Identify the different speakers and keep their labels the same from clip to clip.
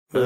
Speaker 1: সত্য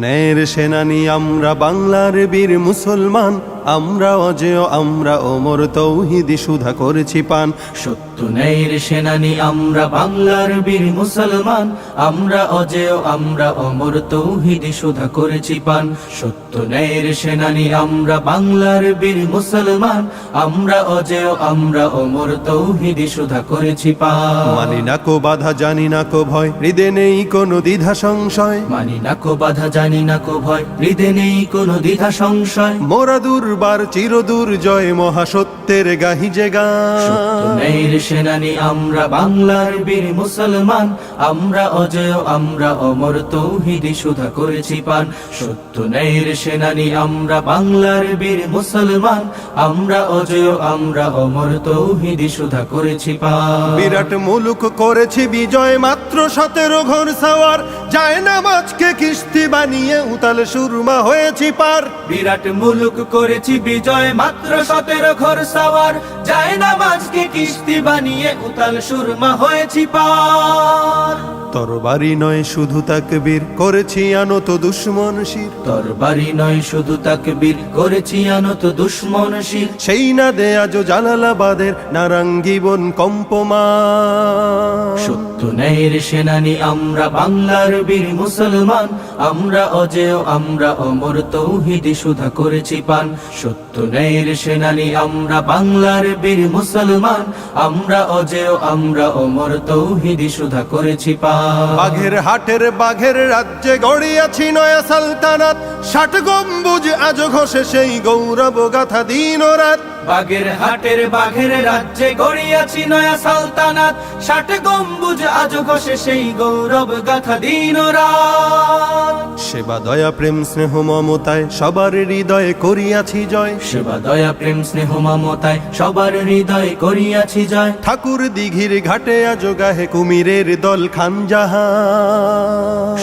Speaker 1: ন্যায়ের সেনানী আমরা বাংলার বীর মুসলমান, আমরা অজেয় আমরা ওমর তৌহিদি সুধা করেছি পান।
Speaker 2: সত্য ন্যায়ের সেনানী আমরা বাংলার বীর মুসলমান, আমরা অজেয় আমরা ওমর তৌহিদি সুধা করেছি পান। সত্য ন্যায়ের সেনানী আমরা বাংলার বীর মুসলমান, আমরা অজেয় আমরা ওমর তৌহিদি সুধা করেছি পান।
Speaker 1: মানি না কো বাধা জানি না কো ভয়, হৃদে নেই কোনো দ্বিধা সংশয়।
Speaker 2: মানি না কো বাধা জানি না কো ভয়, হৃদে নেই কোনো দ্বিধা সংশয়।
Speaker 1: মোরা দুর্বার চিরদূর জয় মহাসত্যের গাহি যে গান।
Speaker 2: সত্য ন্যায়ের সেনানী আমরা বাংলার বীর মুসলমান, আমরা অজেয় আমরা ওমর তৌহিদি সুধা করেছি পান। সত্য ন্যায়ের সেনানী আমরা বাংলার বীর মুসলমান, আমরা অজেয় আমরা ওমর তৌহিদি সুধা করেছি পান।
Speaker 1: বিরাট মুলুক করেছি বিজয় মাত্র 17 ঘর সাওয়ার, যায় না মাছকে কিস্তি বানিয়ে উতাল সুরমা হয়েছি পার।
Speaker 2: বিরাট মুলুক করেছি বিজয় মাত্র 17 ঘর সাওয়ার, যায় না মাছকে কিস্তি বানিয়ে উতাল সুরমা হয়েছি পার।
Speaker 1: তরবারি নয় শুধু তাকবীর করেছি আনত দুশ্মন শির।
Speaker 2: তরবারি নয় শুধু তাকবীর করেছি আনত দুশ্মন শির।
Speaker 1: সেই না দে আজ জালালাবাদের নারাঙ্গীবন কম্পমান।
Speaker 2: সত্য ন্যায়ের সেনানী আমরা বাংলার বীর মুসলমান, আমরা অজেয় আমরা ওমর তৌহিদি সুধা করেছি পান। সত্য ন্যায়ের সেনানী আমরা বাংলার বীর মুসলমান, আমরা অজেয় আমরা ওমর তৌহিদি সুধা করেছি পান।
Speaker 1: বাঘের হাটের বাঘের রাজ্যে গড়িয়াছি নয়া সালতানাত, 60 গম্বুজ আজ ঘষে সেই গৌরব গাথা দিন ও রাত।
Speaker 2: বাঘের হাটের বাঘের রাজ্যে গড়িয়াছি নয়া সালতানাত, 60 গম্বুজ আজ ঘষে সেই গৌরব গাথা দিন ও রাত।
Speaker 1: সেবা দয়া প্রেম স্নেহ মমতায় সবার হৃদয়ে করিয়াছি জয়।
Speaker 2: সেবা দয়া প্রেম স্নেহ মমতায় সবার হৃদয়ে করিয়াছি জয়।
Speaker 1: ঠাকুর দিঘির ঘাটে আজ গাহে কুমিরের দল খানজাহান।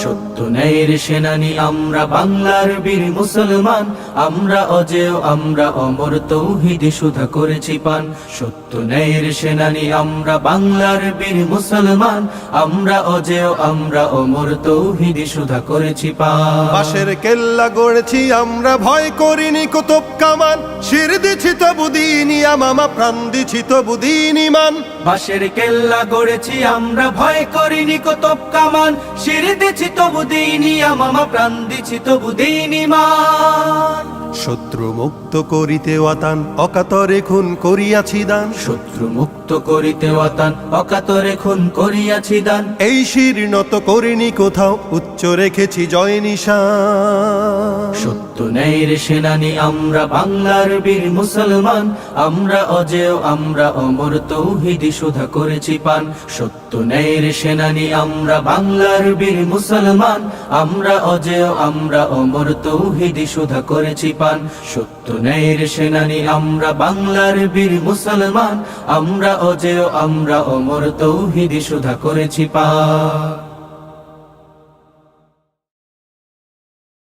Speaker 2: সত্য ন্যায়ের সেনানী আমরা বাংলার বীর মুসলমান, আমরা অজেয় আমরা ওমর তৌহিদি সুধা করেছি পান। সত্য ন্যায়ের সেনানী আমরা বাংলার বীর মুসলমান, আমরা অজেয় আমরা ওমর তৌহিদি সুধা করেছি পান।
Speaker 1: বাঁশের কেল্লা গড়েছি আমরা ভয় করিনি কুতুব কামান, শির দিছি তবু দিনি আমামা প্রাণ দিছি তবু দিন ইমান।
Speaker 2: বাঁশের কেল্লা গড়েছি আমরা ভয় করিনি কুতুব কামান, শির দিছি তবু দিনি আমামা প্রাণ দিছি তবু দিন ইমান।
Speaker 1: শত্রু মুক্ত করিতে ওয়াতান অকাতরে খুন করিয়াছি দান।
Speaker 2: শত্রু মুক্ত করিতে ওয়াতান অকাতরে খুন করিয়াছি দান।
Speaker 1: এই শির নত করিনি কোথাও, উচ্চ রেখেছি জয় নিশান।
Speaker 2: সত্য ন্যায়ের সেনানী আমরা বাংলার বীর মুসলমান, আমরা অজেয় আমরা ওমর তৌহিদি সুধা করেছি পান। সত্য ন্যায়ের সেনানী আমরা বাংলার বীর মুসলমান, আমরা অজেয় আমরা ওমর তৌহিদি সুধা করেছি পান। সত্য ন্যায়ের সেনানী আমরা বাংলার বীর মুসলমান, আমরা অজেয় আমরা ওমর তৌহিদি সুধা করেছি পান।